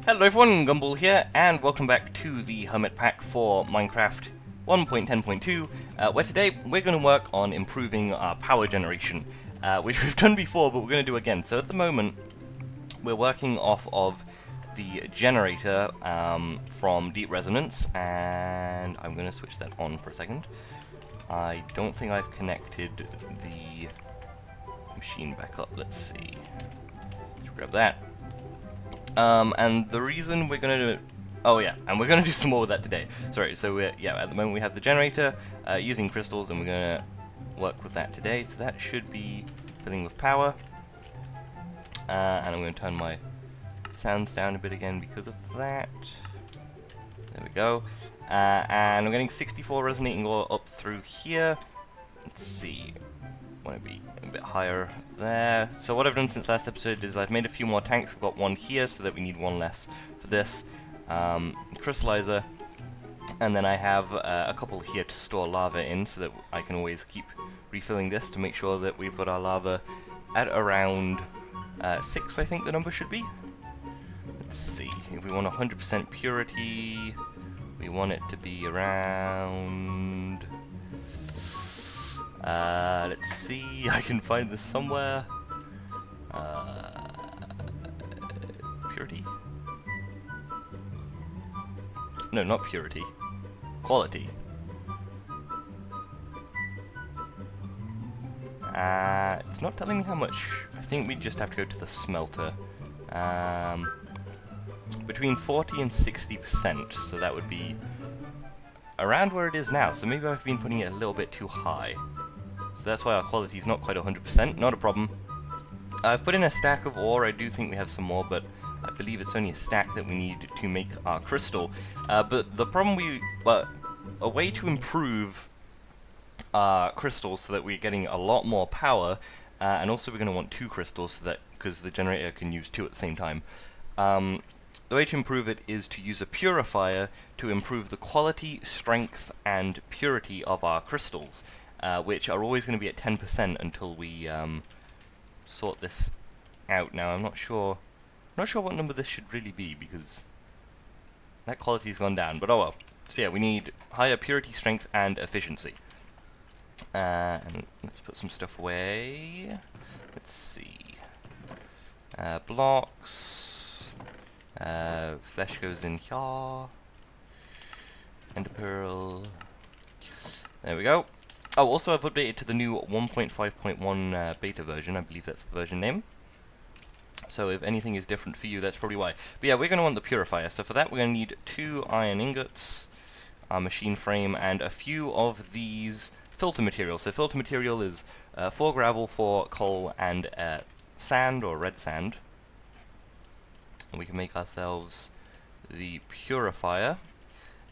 Hello everyone, Gumball here, and welcome back to the Hermit Pack for Minecraft 1.10.2, where today we're going to work on improving our power generation, which we've done before, but we're going to do again. So at the moment, we're working off of the generator from Deep Resonance, and I'm going to switch that on for a second. I don't think I've connected the machine back up. Let's see. Let's grab that. And the reason we're going to oh yeah, and we're going to do some more with that today. Sorry, so yeah, at the moment we have the generator using crystals, and we're going to work with that today. So that should be filling with power. And I'm going to turn my sounds down a bit again because of that. There we go. And I'm getting 64 resonating ore up through here. Let's see. Want to be a bit higher there. So what I've done since last episode is I've made a few more tanks. I've got one here so that we need one less for this crystallizer, and then I have a couple here to store lava in so that I can always keep refilling this to make sure that we've got our lava at around 6, I think the number should be. Let's see, if we want 100% purity, we want it to be around let's see, I can find this somewhere. Purity? No, not purity. Quality. It's not telling me how much. I think we just have to go to the smelter. Between 40 and 60%, so that would be around where it is now. So maybe I've been putting it a little bit too high. So that's why our quality is not quite 100%, not a problem. I've put in a stack of ore. I do think we have some more, but I believe it's only a stack that we need to make our crystal. But the problem a way to improve our crystals so that we're getting a lot more power, and also we're going to want 2 crystals so that, because the generator can use 2 at the same time. The way to improve it is to use a purifier to improve the quality, strength, and purity of our crystals, which are always going to be at 10% until we sort this out. Now, I'm not sure what number this should really be, because that quality's gone down, but oh well. So yeah, we need higher purity, strength, and efficiency. And let's put some stuff away. Let's see. Blocks. Flesh goes in here. Ender pearl. There we go. Oh, also I've updated to the new 1.5.1 beta version. I believe that's the version name. So if anything is different for you, that's probably why. But yeah, we're going to want the purifier. So for that, we're going to need 2 iron ingots, our machine frame, and a few of these filter materials. So filter material is 4 gravel, 4 coal, and sand, or red sand. And we can make ourselves the purifier.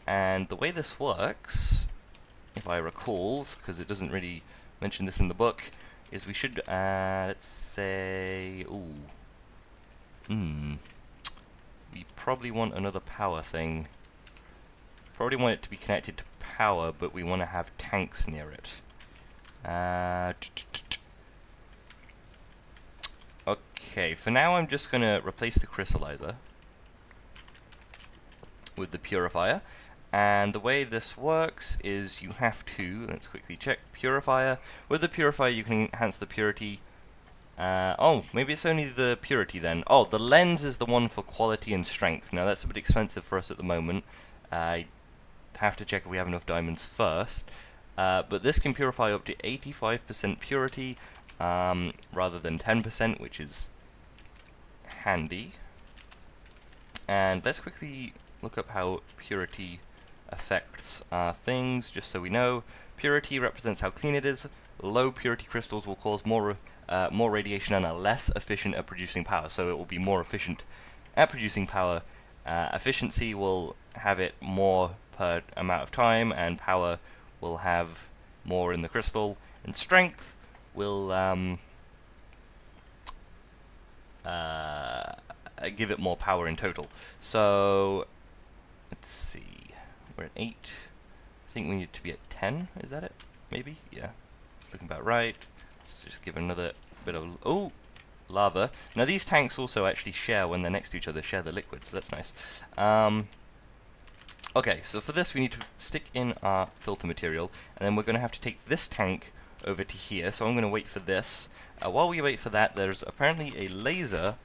And the way this works, if I recall, because it doesn't really mention this in the book, is we should, let's say, we probably want another power thing. Probably want it to be connected to power, but we want to have tanks near it. Okay, for now I'm just going to replace the crystallizer with the purifier. And the way this works is you have to, let's quickly check, purifier. With the purifier you can enhance the purity. Oh, maybe it's only the purity then. Oh, the lens is the one for quality and strength. Now that's a bit expensive for us at the moment. I have to check if we have enough diamonds first. But this can purify up to 85% purity, rather than 10%, which is handy. And let's quickly look up how purity affects things, just so we know. Purity represents how clean it is. Low purity crystals will cause more radiation and are less efficient at producing power, so it will be more efficient at producing power. Efficiency will have it more per amount of time, and power will have more in the crystal, and strength will give it more power in total. So let's see, we're at 8. I think we need to be at 10. Is that it? Maybe? Yeah. It's looking about right. Let's just give another bit of... Oh! lava. Now these tanks also actually share, when they're next to each other, share the liquids, so that's nice. Okay, so for this we need to stick in our filter material, and then we're going to have to take this tank over to here, so I'm going to wait for this. While we wait for that, there's apparently a laser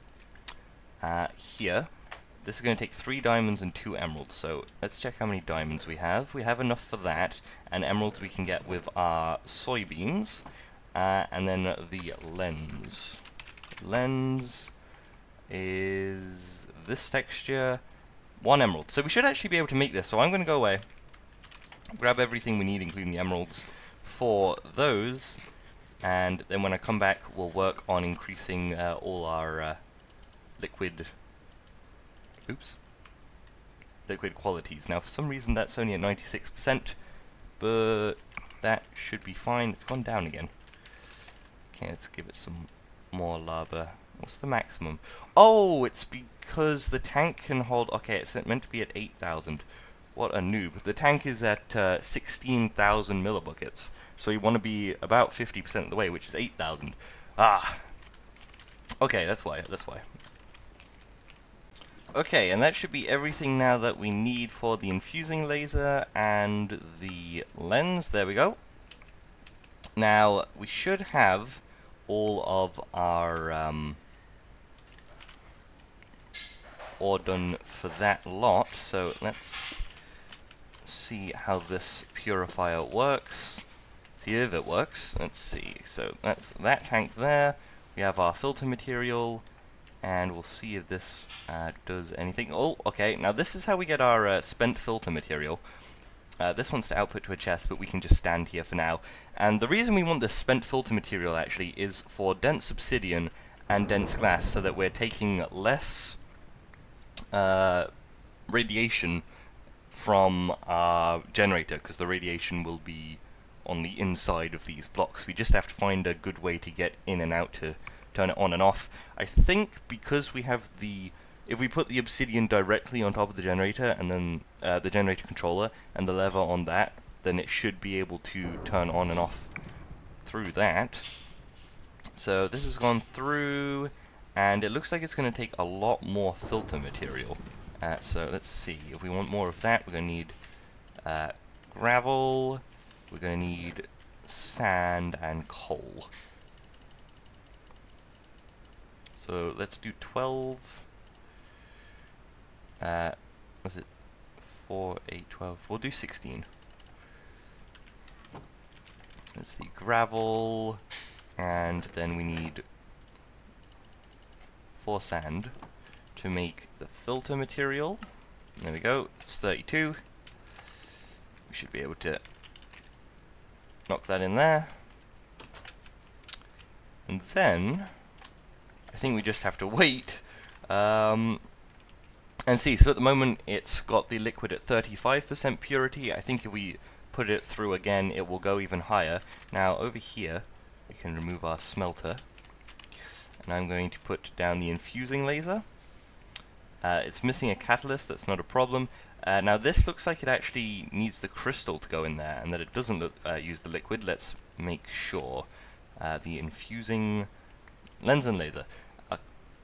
here. This is going to take 3 diamonds and 2 emeralds, so let's check how many diamonds we have. We have enough for that, and emeralds we can get with our soybeans, and then the lens. Lens is this texture, 1 emerald. So we should actually be able to make this, so I'm going to go away, grab everything we need, including the emeralds, for those, and then when I come back, we'll work on increasing all our liquid qualities. Now, for some reason, that's only at 96%, but that should be fine. It's gone down again. Okay, let's give it some more lava. What's the maximum? Oh, it's because the tank can hold... Okay, it's meant to be at 8,000. What a noob. The tank is at 16,000 millibuckets, so you want to be about 50% of the way, which is 8,000. Ah! Okay, that's why. Okay, and that should be everything now that we need for the infusing laser and the lens. There we go. Now, we should have all of our ore done for that lot, so let's see how this purifier works. See if it works. Let's see. So that's that tank there. We have our filter material, and we'll see if this does anything. Oh, okay. Now this is how we get our spent filter material. This wants to output to a chest, but we can just stand here for now. And the reason we want this spent filter material actually is for dense obsidian and dense glass, so that we're taking less radiation from our generator, because the radiation will be on the inside of these blocks. We just have to find a good way to get in and out to turn it on and off. I think because we have the... If we put the obsidian directly on top of the generator, and then the generator controller, and the lever on that, then it should be able to turn on and off through that. So this has gone through, and it looks like it's going to take a lot more filter material. So let's see, if we want more of that, we're going to need gravel, we're going to need sand and coal. So let's do 12. Was it 4, 8, 12? We'll do 16. Let's see, gravel, and then we need 4 sand to make the filter material. There we go, it's 32. We should be able to knock that in there. And then, I think we just have to wait and see. So at the moment it's got the liquid at 35% purity. I think if we put it through again, it will go even higher. Now over here we can remove our smelter, and I'm going to put down the infusing laser. It's missing a catalyst, that's not a problem. Now this looks like it actually needs the crystal to go in there, and that it doesn't use the liquid. Let's make sure. The infusing lens and laser.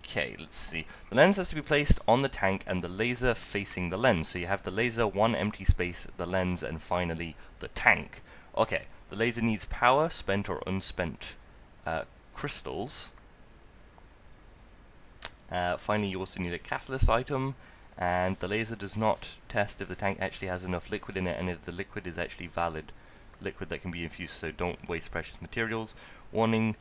Okay, let's see. The lens has to be placed on the tank and the laser facing the lens. So you have the laser, one empty space, the lens, and finally the tank. Okay, the laser needs power, spent or unspent crystals. Finally, you also need a catalyst item, and the laser does not test if the tank actually has enough liquid in it, and if the liquid is actually valid liquid that can be infused, so don't waste precious materials. Warning,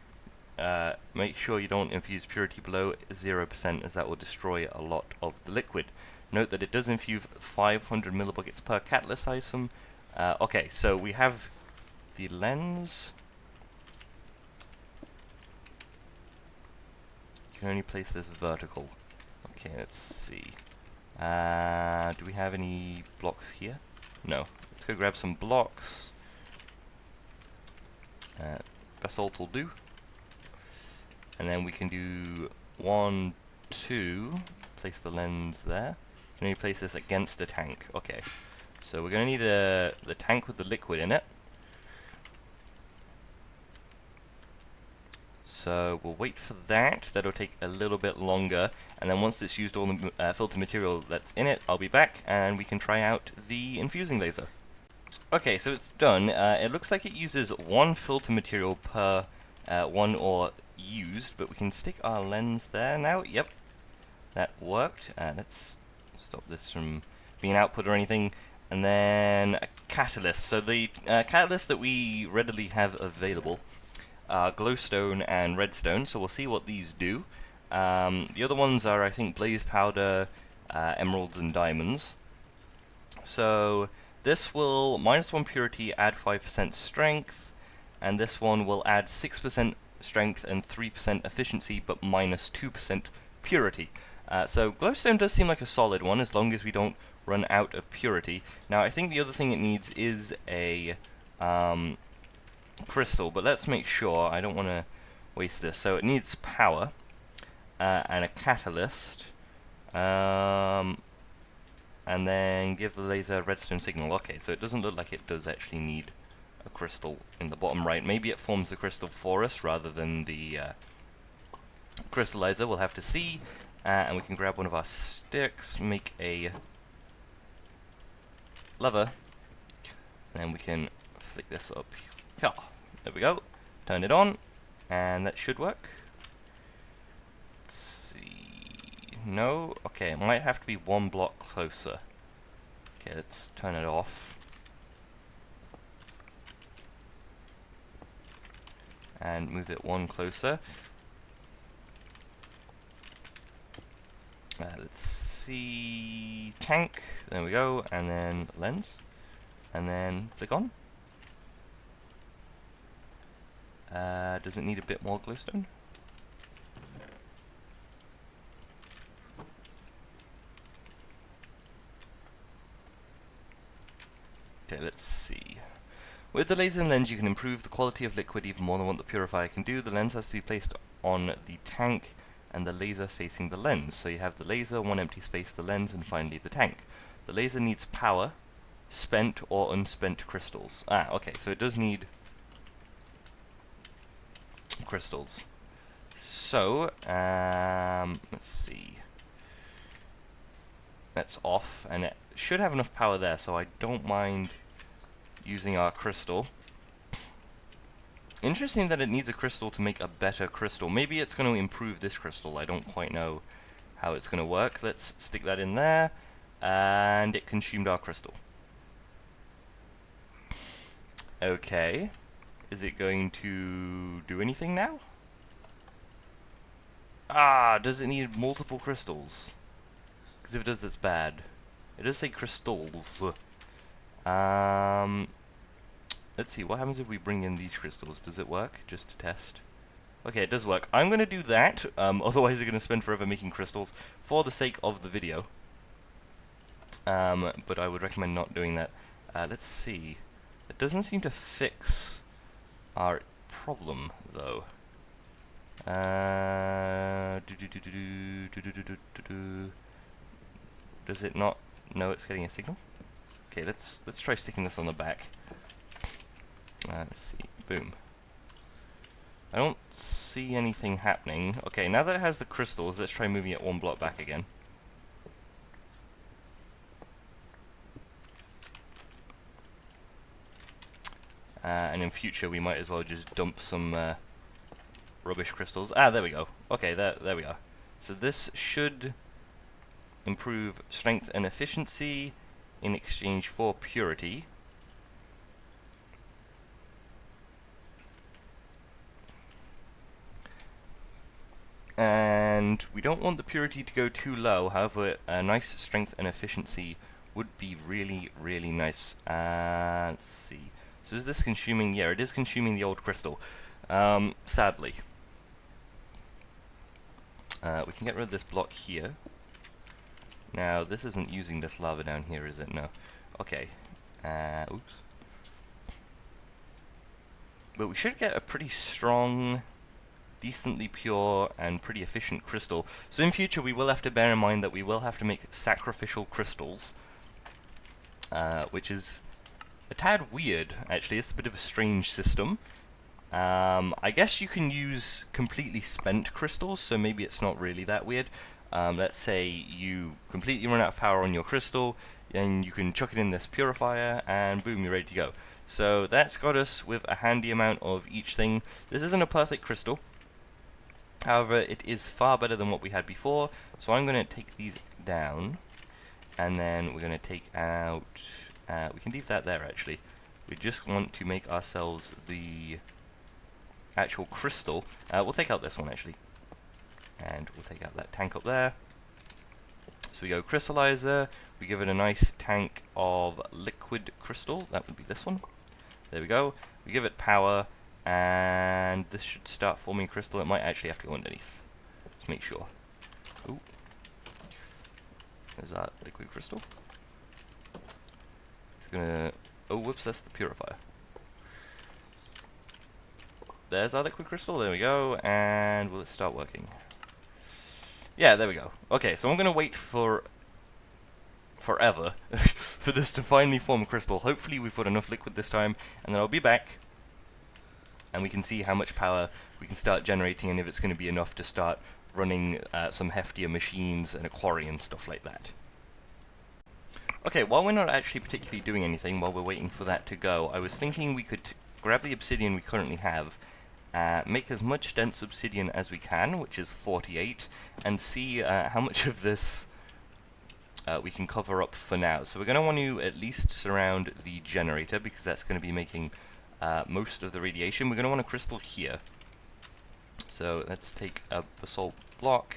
make sure you don't infuse purity below 0%, as that will destroy a lot of the liquid. Note that it does infuse 500 millibuckets per catalyst item. Okay, so we have the lens. You can only place this vertical. Okay, let's see. Do we have any blocks here? No. Let's go grab some blocks. Basalt will do. And then we can do 1, 2, place the lens there. And then you place this against a tank. Okay. So we're going to need the tank with the liquid in it. So we'll wait for that. That'll take a little bit longer, and then once it's used all the filter material that's in it, I'll be back and we can try out the infusing laser. Okay, so it's done. It looks like it uses one filter material per one ore used, but we can stick our lens there now. Yep, that worked. Let's stop this from being output or anything. And then a catalyst. So the catalyst that we readily have available are glowstone and redstone, so we'll see what these do. The other ones are, I think, blaze powder, emeralds, and diamonds. So this will -1 purity, add 5% strength, and this one will add 6% strength and 3% efficiency, but -2% purity. So glowstone does seem like a solid one, as long as we don't run out of purity. Now, I think the other thing it needs is a crystal, but let's make sure. I don't want to waste this. So it needs power and a catalyst, and then give the laser a redstone signal. Okay, so it doesn't look like it does actually need a crystal in the bottom right. Maybe it forms the crystal for us rather than the crystallizer. We'll have to see. And we can grab one of our sticks, make a lever, and then we can flick this up. Yeah, there we go. Turn it on, and that should work. Let's see. No? Okay, it might have to be one block closer. Okay, let's turn it off. And move it one closer. Let's see. Tank. There we go. And then lens. And then flick on. Does it need a bit more glowstone? Okay, let's see. With the laser and lens, you can improve the quality of liquid even more than what the purifier can do. The lens has to be placed on the tank and the laser facing the lens. So you have the laser, one empty space, the lens, and finally the tank. The laser needs power, spent or unspent crystals. Ah, okay, so it does need crystals. So, let's see. That's off, and it should have enough power there, so I don't mind using our crystal. Interesting that it needs a crystal to make a better crystal. Maybe it's going to improve this crystal. I don't quite know how it's going to work. Let's stick that in there, and it consumed our crystal. Okay. Is it going to do anything now? Ah, does it need multiple crystals? Because if it does, that's bad. It does say crystals. Let's see, what happens if we bring in these crystals? Does it work? Just to test. Okay, it does work. I'm going to do that, otherwise you're going to spend forever making crystals for the sake of the video. But I would recommend not doing that. Let's see. It doesn't seem to fix our problem, though. Does it not know it's getting a signal? Okay, let's try sticking this on the back. Let's see. Boom. I don't see anything happening. Okay, now that it has the crystals, let's try moving it one block back again. And in future, we might as well just dump some rubbish crystals. Ah, there we go. Okay, there we are. So this should improve strength and efficiency in exchange for purity. And we don't want the purity to go too low, however, a nice strength and efficiency would be really, really nice. Let's see. So is this consuming? Yeah, it is consuming the old crystal, sadly. We can get rid of this block here. Now, this isn't using this lava down here, is it? No. Okay. Oops. But we should get a pretty strong, decently pure, and pretty efficient crystal. So in future, we will have to bear in mind that we will have to make sacrificial crystals, which is a tad weird, actually. It's a bit of a strange system. I guess you can use completely spent crystals, so maybe it's not really that weird. Let's say you completely run out of power on your crystal, and you can chuck it in this purifier, and boom, you're ready to go. So that's got us with a handy amount of each thing. This isn't a perfect crystal, however, it is far better than what we had before, so I'm going to take these down, and then we're going to take out, we can leave that there actually. We just want to make ourselves the actual crystal. We'll take out this one actually, and we'll take out that tank up there. So we go crystallizer, we give it a nice tank of liquid crystal, that would be this one. There we go. We give it power, and this should start forming crystal. It might actually have to go underneath. Let's make sure. Ooh. There's our liquid crystal. It's gonna... Oh, whoops, that's the purifier. There's our liquid crystal, there we go, and will it start working? Yeah, there we go. Okay, so I'm gonna wait for forever for this to finally form crystal. Hopefully we've got enough liquid this time, and then I'll be back, and we can see how much power we can start generating, and if it's going to be enough to start running some heftier machines and a quarry and stuff like that. Okay, while we're not actually particularly doing anything, while we're waiting for that to go, I was thinking we could grab the obsidian we currently have, make as much dense obsidian as we can, which is 48, and see how much of this we can cover up for now. So we're going to want to at least surround the generator, because that's going to be making most of the radiation. We're going to want a crystal here. So let's take a basalt block,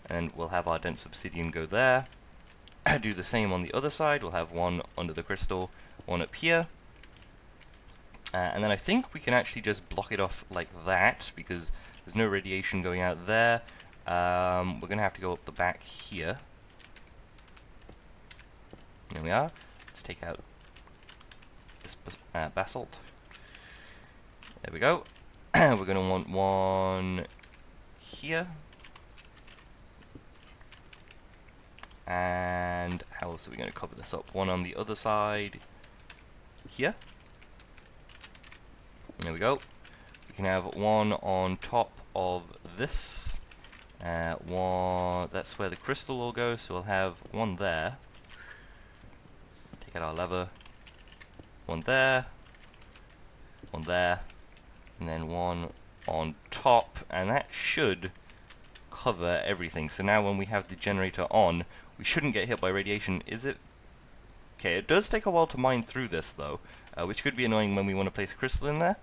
and we'll have our dense obsidian go there. Do the same on the other side. We'll have one under the crystal, one up here. And then I think we can actually just block it off like that, because there's no radiation going out there. We're going to have to go up the back here. There we are. Let's take out this basalt. There we go. We're going to want one here. And how else are we going to cover this up? One on the other side here. There we go. We can have one on top of this. One, that's where the crystal will go, so we'll have one there. Take out our lever. One there. One there. And then one on top. And that should cover everything. So now when we have the generator on, we shouldn't get hit by radiation. Is it? Okay, it does take a while to mine through this though, which could be annoying when we want to place a crystal in there.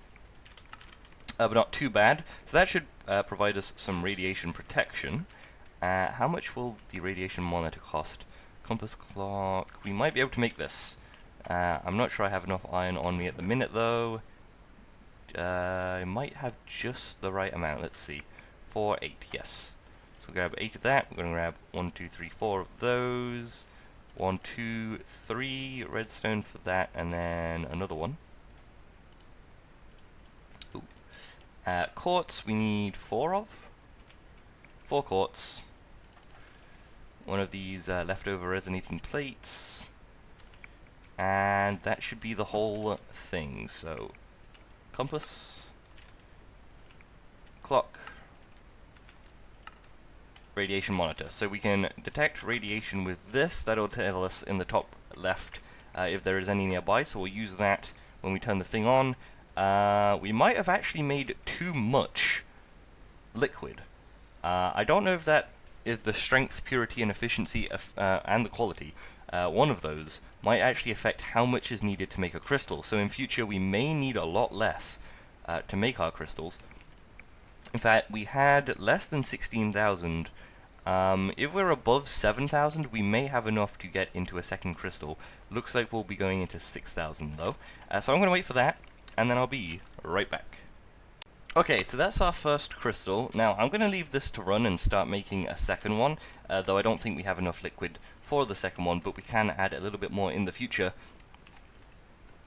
But not too bad. So that should provide us some radiation protection. How much will the radiation monitor cost? Compass clock. We might be able to make this. I'm not sure I have enough iron on me at the minute though. I might have just the right amount. Let's see. 4, 8, yes. So grab 8 of that. We're going to grab 1, 2, 3, 4 of those. 1, 2, 3 redstone for that, and then another one. Ooh. Quartz we need 4 of. 4 quartz. One of these leftover resonating plates. And that should be the whole thing. So, compass, clock, radiation monitor. So we can detect radiation with this. That'll tell us in the top left if there is any nearby, so we'll use that when we turn the thing on. We might have actually made too much liquid. I don't know if that is the strength, purity, and efficiency and the quality. One of those might actually affect how much is needed to make a crystal. So in future we may need a lot less to make our crystals. In fact, we had less than 16,000. If we're above 7,000, we may have enough to get into a second crystal. Looks like we'll be going into 6,000 though. So I'm going to wait for that, and then I'll be right back. Okay, so that's our first crystal. Now, I'm going to leave this to run and start making a second one, though I don't think we have enough liquid for the second one, but we can add a little bit more in the future.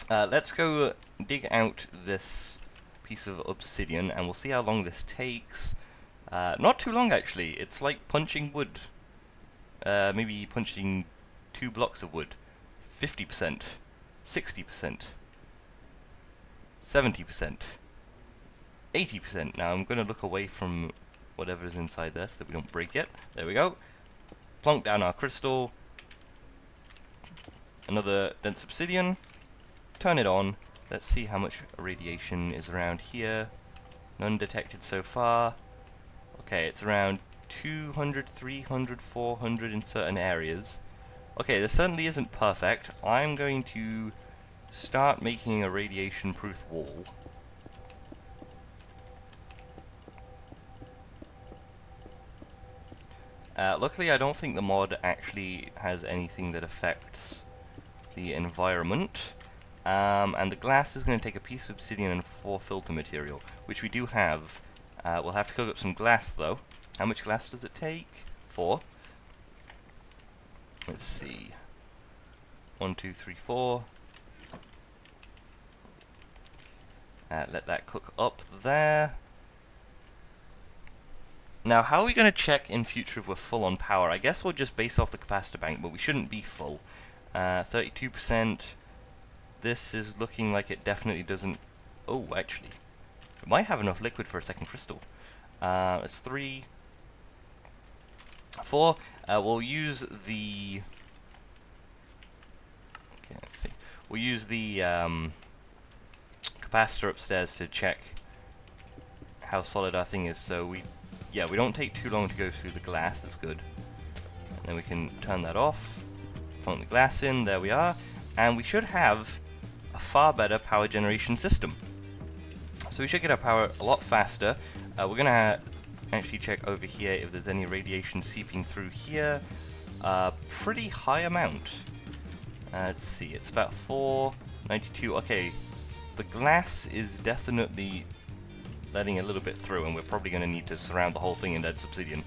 Let's go dig out this piece of obsidian, and we'll see how long this takes. Not too long, actually. It's like punching wood. Maybe punching 2 blocks of wood. 50%, 60%, 70%. 80%. Now I'm going to look away from whatever is inside there so that we don't break it. There we go. Plonk down our crystal. Another dense obsidian. Turn it on. Let's see how much radiation is around here. None detected so far. Okay, it's around 200, 300, 400 in certain areas. Okay, this certainly isn't perfect. I'm going to start making a radiation-proof wall. Luckily, I don't think the mod actually has anything that affects the environment. And the glass is going to take a piece of obsidian and 4 filter material, which we do have. We'll have to cook up some glass, though. How much glass does it take? 4. Let's see. 1, 2, 3, 4. Let that cook up there. Now, how are we going to check in future if we're full on power? I guess we'll just base off the capacitor bank, but we shouldn't be full. 32%. This is looking like it definitely doesn't... Oh, actually. It might have enough liquid for a second crystal. It's 3... 4. We'll use the... Okay, let's see. We'll use the capacitor upstairs to check how solid our thing is. So we don't take too long to go through the glass. That's good. And then we can turn that off. Plunk the glass in. There we are. And we should have a far better power generation system. So we should get our power a lot faster. We're going to actually check over here if there's any radiation seeping through here. Pretty high amount. Let's see, it's about 492. Okay, the glass is definitely letting a little bit through, and we're probably going to need to surround the whole thing in dense obsidian.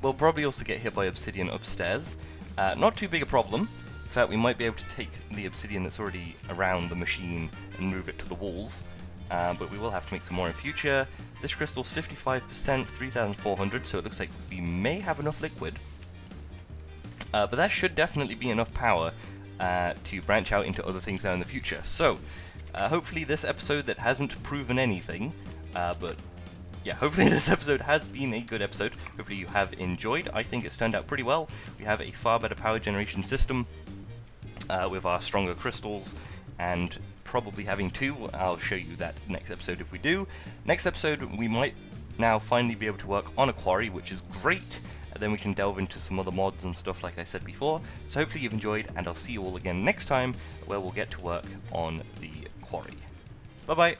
We'll probably also get hit by obsidian upstairs. Not too big a problem. In fact, we might be able to take the obsidian that's already around the machine and move it to the walls. But we will have to make some more in future. This crystal's 55%, 3,400, so it looks like we may have enough liquid. But that should definitely be enough power to branch out into other things now in the future. So, hopefully this episode that hasn't proven anything, but yeah, hopefully this episode has been a good episode. Hopefully you have enjoyed. I think it's turned out pretty well. We have a far better power generation system with our stronger crystals, and probably having 2. I'll show you that next episode if we do. Next episode, we might now finally be able to work on a quarry, which is great. And then we can delve into some other mods and stuff like I said before. So hopefully you've enjoyed, and I'll see you all again next time, where we'll get to work on the quarry. Bye bye!